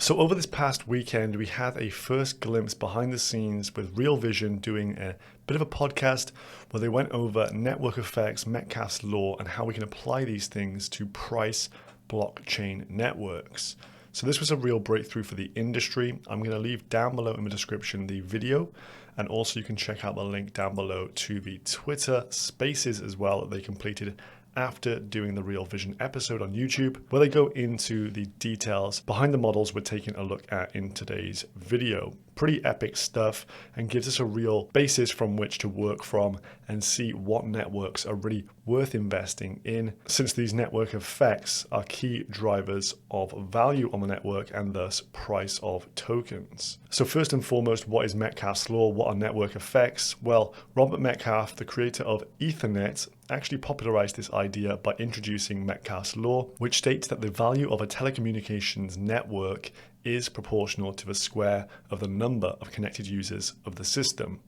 So over this past weekend, we had a first glimpse behind the scenes with Real Vision doing a bit of a podcast where they went over network effects, Metcalfes Law, and how we can apply these things to price blockchain networks. So this was a real breakthrough for the industry. I'm going to leave down below in the description the video, and also you can check out the link down below to the Twitter Spaces as well that they completed after doing the Real Vision episode on YouTube, where they go into the details behind the models we're taking a look at in today's video. Pretty epic stuff, and gives us a real basis from which to work from and see what networks are really worth investing in, since these network effects are key drivers of value on the network and thus price of tokens. So first and foremost, what is Metcalfes Law? What are network effects? Well, Robert Metcalfe, the creator of Ethernet, actually popularized this idea by introducing Metcalfes Law, which states that the value of a telecommunications network is proportional to the square of the number of connected users of the system.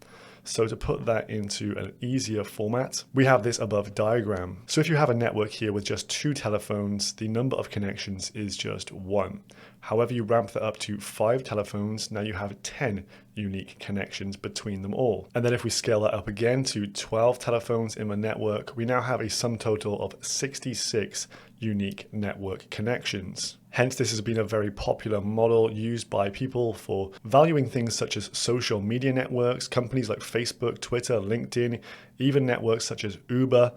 So to put that into an easier format, we have this above diagram. So if you have a network here with just 2 telephones, the number of connections is just 1. However, you ramp that up to 5 telephones, now you have 10 unique connections between them all. And then if we scale that up again to 12 telephones in the network, we now have a sum total of 66 unique network connections. Hence, this has been a very popular model used by people for valuing things such as social media networks, companies like Facebook, Twitter, LinkedIn, even networks such as Uber.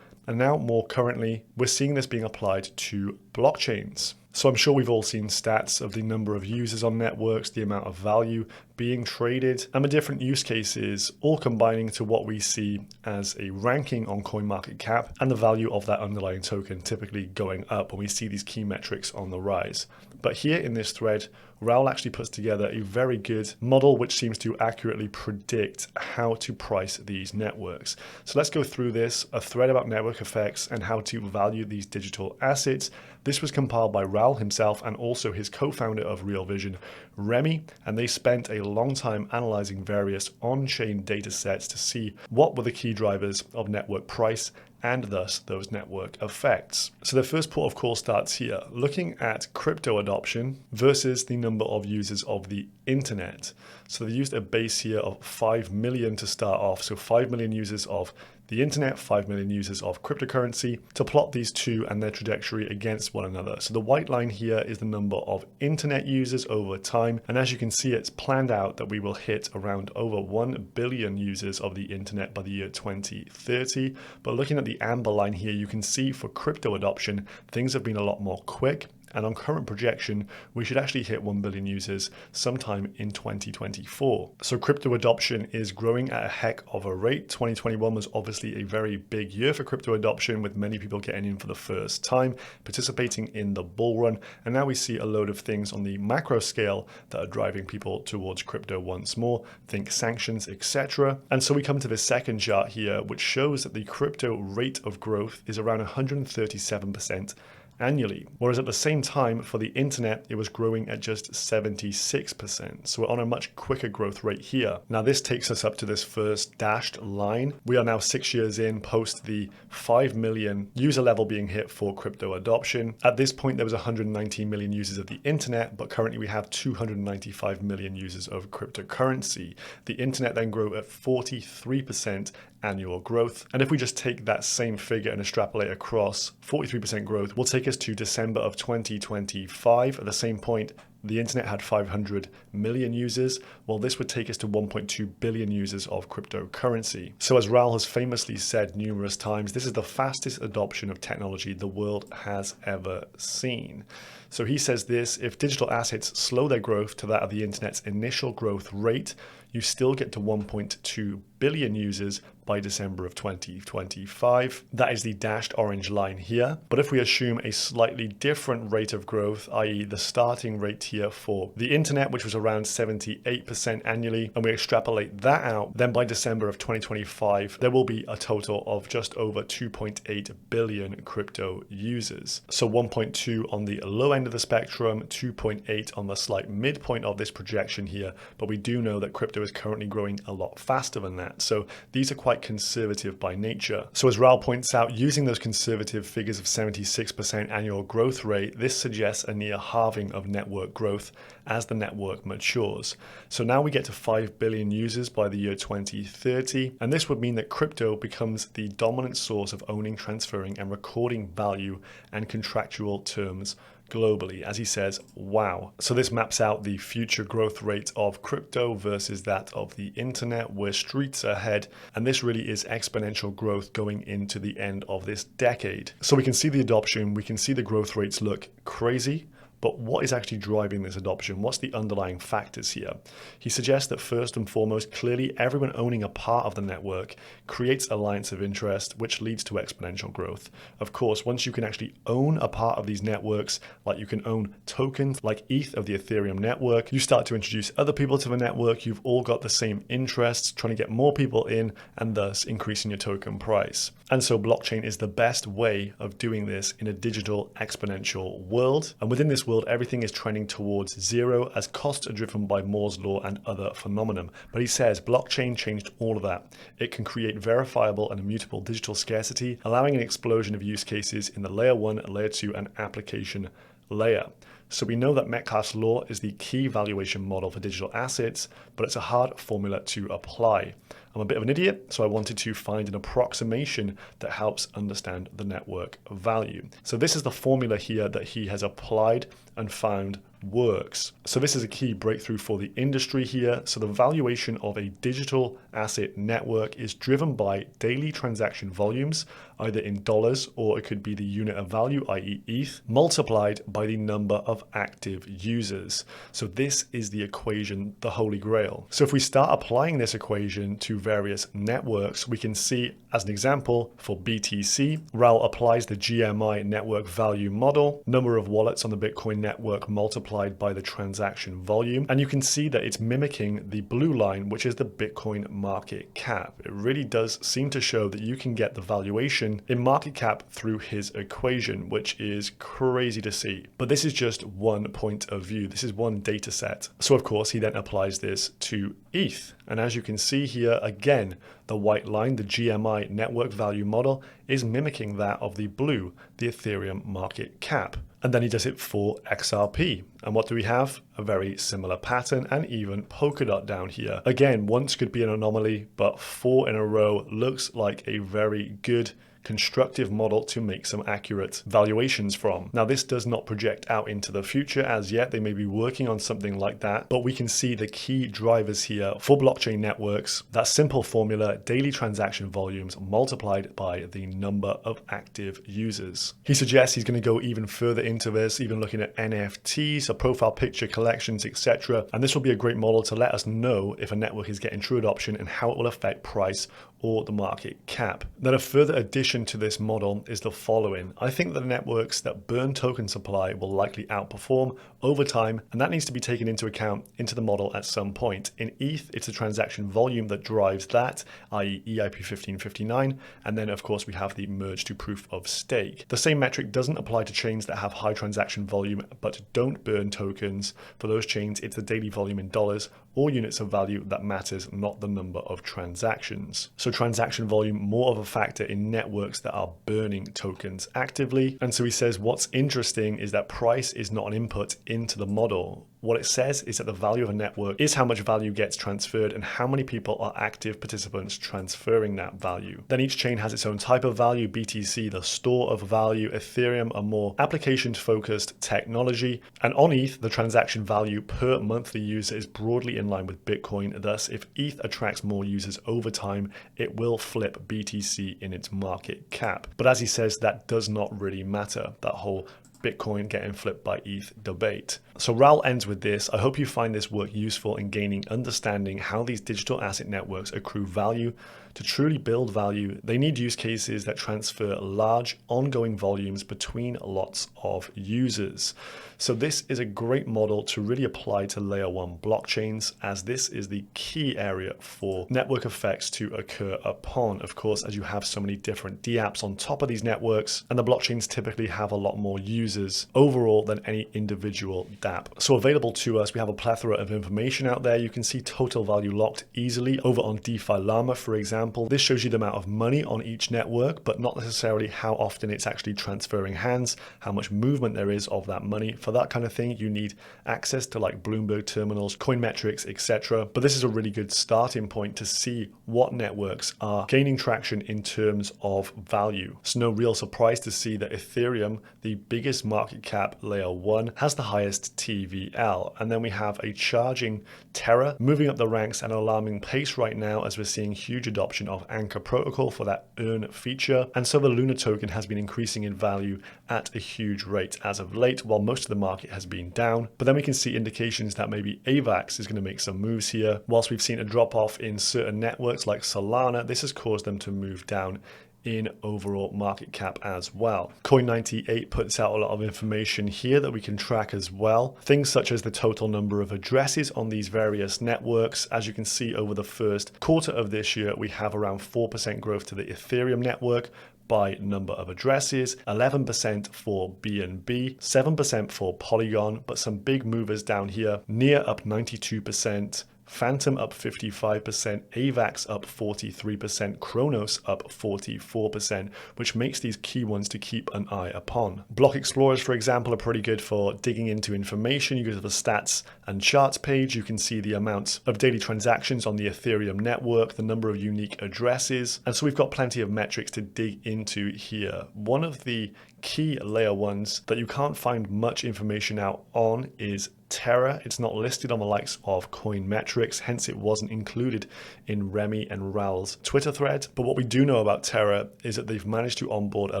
And now more currently, we're seeing this being applied to blockchains. So I'm sure we've all seen stats of the number of users on networks, the amount of value being traded, and the different use cases all combining to what we see as a ranking on CoinMarketCap and the value of that underlying token typically going up when we see these key metrics on the rise. But here in this thread, Raoul actually puts together a very good model which seems to accurately predict how to price these networks. So let's go through this, a thread about network effects and how to value these digital assets. This was compiled by Raoul himself and also his co-founder of Real Vision, Remy, and they spent a long time analyzing various on-chain data sets to see what were the key drivers of network price and thus those network effects. So the first port of call starts here, looking at crypto adoption versus the number of users of the internet. So they used a base here of 5 million to start off. So 5 million users of the internet, 5 million users of cryptocurrency, to plot these two and their trajectory against one another. So the white line here is the number of internet users over time. And as you can see, it's planned out that we will hit around over 1 billion users of the internet by the year 2030. But looking at the amber line here, you can see for crypto adoption, things have been a lot more quick. And on current projection, we should actually hit 1 billion users sometime in 2024. So crypto adoption is growing at a heck of a rate. 2021 was obviously a very big year for crypto adoption, with many people getting in for the first time, participating in the bull run. And now we see a load of things on the macro scale that are driving people towards crypto once more. Think sanctions, etc. And so we come to the second chart here, which shows that the crypto rate of growth is around 137% annually, whereas at the same time for the internet it was growing at just 76%. So we're on a much quicker growth rate here. Now this takes us up to this first dashed line. We are now 6 years in post the 5 million user level being hit for crypto adoption. At this point there was 119 million users of the internet, but currently we have 295 million users of cryptocurrency. The internet then grew at 43% annual growth. And if we just take that same figure and extrapolate across, 43% growth will take us to December of 2025. At the same point, the internet had 500 million users. Well, this would take us to 1.2 billion users of cryptocurrency. So as Raoul has famously said numerous times, this is the fastest adoption of technology the world has ever seen. So he says this: if digital assets slow their growth to that of the internet's initial growth rate, you still get to 1.2 billion users by December of 2025. That is the dashed orange line here. But if we assume a slightly different rate of growth, i.e. the starting rate here for the internet, which was around 78% annually, and we extrapolate that out, then by December of 2025, there will be a total of just over 2.8 billion crypto users. So 1.2 on the low end end of the spectrum, 2.8 on the slight midpoint of this projection here, but we do know that crypto is currently growing a lot faster than that. So these are quite conservative by nature. So as Raoul points out, using those conservative figures of 76% annual growth rate, this suggests a near halving of network growth as the network matures. So now we get to 5 billion users by the year 2030, and this would mean that crypto becomes the dominant source of owning, transferring, and recording value and contractual terms globally. As he says, wow. So this maps out the future growth rate of crypto versus that of the internet. We're streets ahead, and this really is exponential growth going into the end of this decade. So we can see the adoption, we can see the growth rates look crazy. But what is actually driving this adoption? What's the underlying factors here? He suggests that first and foremost, clearly everyone owning a part of the network creates alliance of interest, which leads to exponential growth. Of course, once you can actually own a part of these networks, like you can own tokens like ETH of the Ethereum network, you start to introduce other people to the network, you've all got the same interests, trying to get more people in and thus increasing your token price. And so blockchain is the best way of doing this in a digital exponential world. And within this world, everything is trending towards zero as costs are driven by Moore's law and other phenomenon. But he says blockchain changed all of that. It can create verifiable and immutable digital scarcity, allowing an explosion of use cases in the layer 1, layer 2, and application layer. So we know that Metcalfes Law is the key valuation model for digital assets, but it's a hard formula to apply. I'm a bit of an idiot, so I wanted to find an approximation that helps understand the network value. So this is the formula here that he has applied and found works. So this is a key breakthrough for the industry here. So the valuation of a digital asset network is driven by daily transaction volumes, either in dollars or it could be the unit of value, i.e. ETH, multiplied by the number of active users. So this is the equation, the holy grail. So if we start applying this equation to various networks, we can see as an example for BTC, Raoul applies the GMI network value model, number of wallets on the Bitcoin network multiplied by the transaction volume. And you can see that it's mimicking the blue line, which is the Bitcoin market cap. It really does seem to show that you can get the valuation in market cap through his equation, which is crazy to see. But this is just one point of view. This is one data set. So of course, he then applies this to ETH. And as you can see here, again, the white line, the GMI network value model, is mimicking that of the blue, the Ethereum market cap. And then he does it for XRP. And what do we have? A very similar pattern, and even Polkadot down here. Again, once could be an anomaly, but 4 in a row looks like a very good constructive model to make some accurate valuations from. Now, this does not project out into the future as yet. They may be working on something like that, but we can see the key drivers here for blockchain networks. That simple formula, daily transaction volumes multiplied by the number of active users. He suggests he's going to go even further into this, even looking at NFTs, so profile picture collections, etc. And this will be a great model to let us know if a network is getting true adoption and how it will affect price or the market cap. Then a further addition to this model is the following. I think the networks that burn token supply will likely outperform over time, and that needs to be taken into account into the model at some point. In ETH, it's the transaction volume that drives that, i.e. EIP 1559, and then of course we have the merge to proof of stake. The same metric doesn't apply to chains that have high transaction volume but don't burn tokens. For those chains, it's the daily volume in dollars or units of value that matters, not the number of transactions. So transaction volume more of a factor in networks that are burning tokens actively. And so he says what's interesting is that price is not an input into the model. What it says is that the value of a network is how much value gets transferred and how many people are active participants transferring that value. Then each chain has its own type of value. BTC, the store of value. Ethereum, a more applications-focused technology. And on ETH, the transaction value per monthly user is broadly in line with Bitcoin. Thus, if ETH attracts more users over time, it will flip BTC in its market cap. But as he says, that does not really matter, that whole Bitcoin getting flipped by ETH debate. So Raoul ends with this. I hope you find this work useful in gaining understanding how these digital asset networks accrue value. To truly build value, they need use cases that transfer large ongoing volumes between lots of users. So this is a great model to really apply to layer 1 blockchains, as this is the key area for network effects to occur upon. Of course, as you have so many different dApps on top of these networks, and the blockchains typically have a lot more users users overall than any individual dApp. So available to us, we have a plethora of information out there. You can see total value locked easily over on DeFi Llama, for example. This shows you the amount of money on each network, but not necessarily how often it's actually transferring hands, how much movement there is of that money. For that kind of thing, you need access to like Bloomberg terminals, coin metrics, etc. But this is a really good starting point to see what networks are gaining traction in terms of value. It's no real surprise to see that Ethereum, the biggest market cap layer 1, has the highest TVL. And then we have a charging Terra moving up the ranks at an alarming pace right now, as we're seeing huge adoption of Anchor protocol for that earn feature. And so the Luna token has been increasing in value at a huge rate as of late, while most of the market has been down. But then we can see indications that maybe AVAX is going to make some moves here. Whilst we've seen a drop off in certain networks like Solana, this has caused them to move down in overall market cap as well. Coin98 puts out a lot of information here that we can track as well. Things such as the total number of addresses on these various networks. As you can see, over the first quarter of this year, we have around 4% growth to the Ethereum network by number of addresses, 11% for BNB, 7% for Polygon, but some big movers down here. Near up 92%. Phantom up 55%, AVAX up 43%, Chronos up 44%, which makes these key ones to keep an eye upon. Block explorers, for example, are pretty good for digging into information. You go to the stats and charts page, you can see the amount of daily transactions on the Ethereum network, the number of unique addresses, and so we've got plenty of metrics to dig into here. One of the key layer ones that you can't find much information out on is Terra. It's not listed on the likes of coin metrics, hence it wasn't included in Remy and Raoul's Twitter thread. But what we do know about Terra is that they've managed to onboard a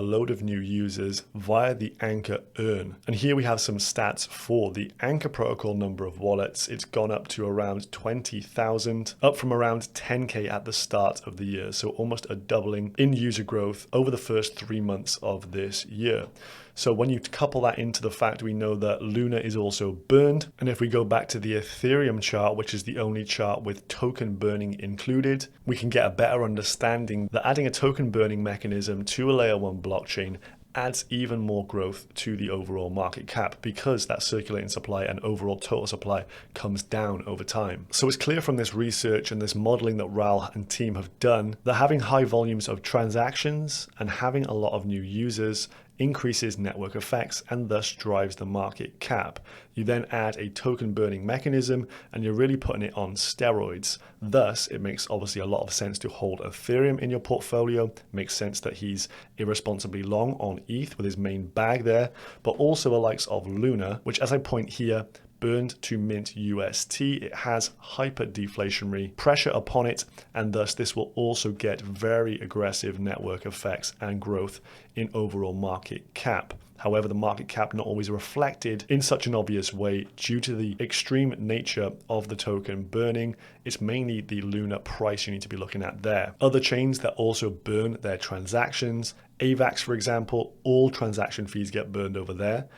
load of new users via the Anchor earn. And here we have some stats for the Anchor protocol number of wallets. It's gone up to around 20,000, up from around 10K at the start of the year. So almost a doubling in user growth over the first 3 months of this year. So when you couple that into the fact we know that Luna is also burned, and if we go back to the Ethereum chart, which is the only chart with token burning included, we can get a better understanding that adding a token burning mechanism to a layer 1 blockchain adds even more growth to the overall market cap, because that circulating supply and overall total supply comes down over time. So it's clear from this research and this modeling that Raoul and team have done that having high volumes of transactions and having a lot of new users increases network effects and thus drives the market cap. You then add a token burning mechanism and you're really putting it on steroids. Thus, it makes obviously a lot of sense to hold Ethereum in your portfolio. It makes sense that he's irresponsibly long on ETH with his main bag there, but also the likes of Luna, which, as I point here, burned to mint UST. It has hyper deflationary pressure upon it, and thus this will also get very aggressive network effects and growth in overall market cap. However, the market cap not always reflected in such an obvious way due to the extreme nature of the token burning. It's mainly the Luna price you need to be looking at there. Other chains that also burn their transactions, AVAX for example, all transaction fees get burned over there.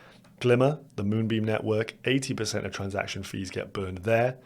Glimmer, the Moonbeam network, 80% of transaction fees get burned there.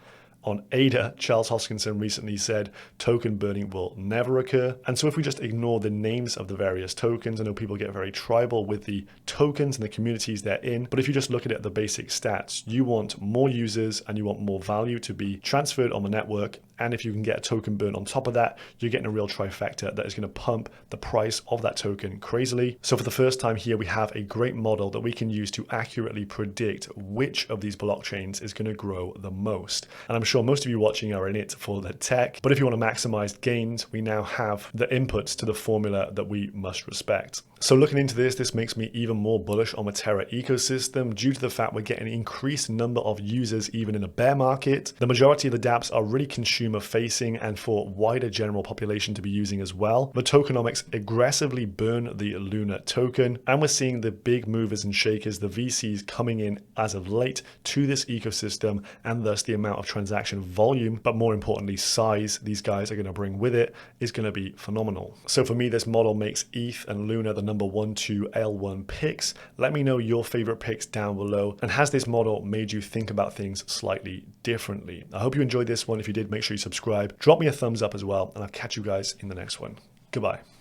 On ADA, Charles Hoskinson recently said token burning will never occur. And so if we just ignore the names of the various tokens, I know people get very tribal with the tokens and the communities they're in, but if you just look at it, the basic stats, you want more users and you want more value to be transferred on the network. And if you can get a token burn on top of that, you're getting a real trifecta that is going to pump the price of that token crazily. So for the first time here, we have a great model that we can use to accurately predict which of these blockchains is going to grow the most. And I'm sure most of you watching are in it for the tech, but if you want to maximize gains, we now have the inputs to the formula that we must respect. So looking into this makes me even more bullish on the Terra ecosystem due to the fact we're getting an increased number of users even in a bear market. The majority of the dApps are really consumer facing and for wider general population to be using as well. The tokenomics aggressively burn the Luna token, and we're seeing the big movers and shakers, the VCs coming in as of late to this ecosystem, and thus the amount of transaction volume, but more importantly size, these guys are going to bring with it is going to be phenomenal. So for me, this model makes ETH and Luna the number 1, 2 L1 picks. Let me know your favorite picks down below, and has this model made you think about things slightly differently? I hope you enjoyed this one. If you did, make sure you subscribe, drop me a thumbs up as well, and I'll catch you guys in the next one. Goodbye.